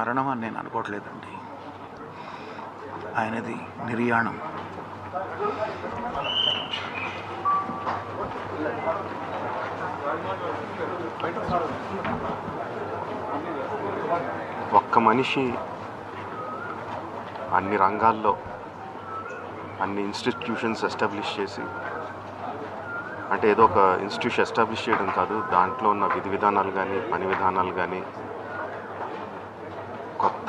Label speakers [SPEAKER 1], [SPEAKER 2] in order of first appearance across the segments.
[SPEAKER 1] మరణం అని నేను అనుకోవట్లేదండి. ఆయనది నిర్యాణం.
[SPEAKER 2] ఒక్క మనిషి అన్ని రంగాల్లో అన్ని ఇన్స్టిట్యూషన్స్ ఎస్టాబ్లిష్ చేసి, అంటే ఏదో ఒక ఇన్స్టిట్యూషన్ ఎస్టాబ్లిష్ చేయడం కాదు, దాంట్లో ఉన్న విధి విధానాలు కానీ పని విధానాలు కానీ కొత్త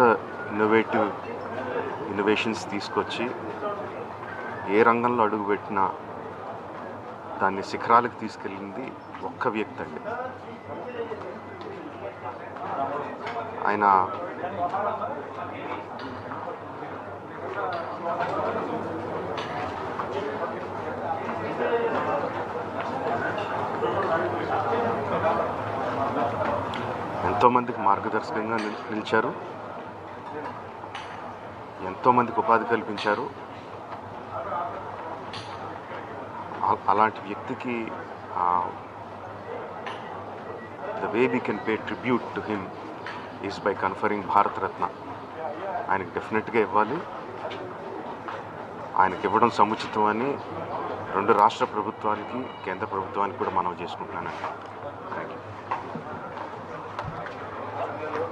[SPEAKER 2] ఇన్నోవేషన్స్ తీసుకొచ్చి ఏ రంగంలో అడుగుపెట్టినా దాన్ని శిఖరాలకు తీసుకెళ్ళింది ఒక్క వ్యక్తి అండి. ఆయన ఎంతోమందికి మార్గదర్శకంగా నిలిచారు, ఎంతోమందికి ఉపాధి కల్పించారు. అలాంటి వ్యక్తికి the way we can pay tribute to him is by conferring Bharat Ratna. ఆయనకి డెఫినెట్గా ఇవ్వాలి. ఆయనకి ఇవ్వడం సముచితం అని రెండు రాష్ట్ర ప్రభుత్వానికి కేంద్ర ప్రభుత్వానికి కూడా మనవి చేసుకుంటున్నానండి. Thank you.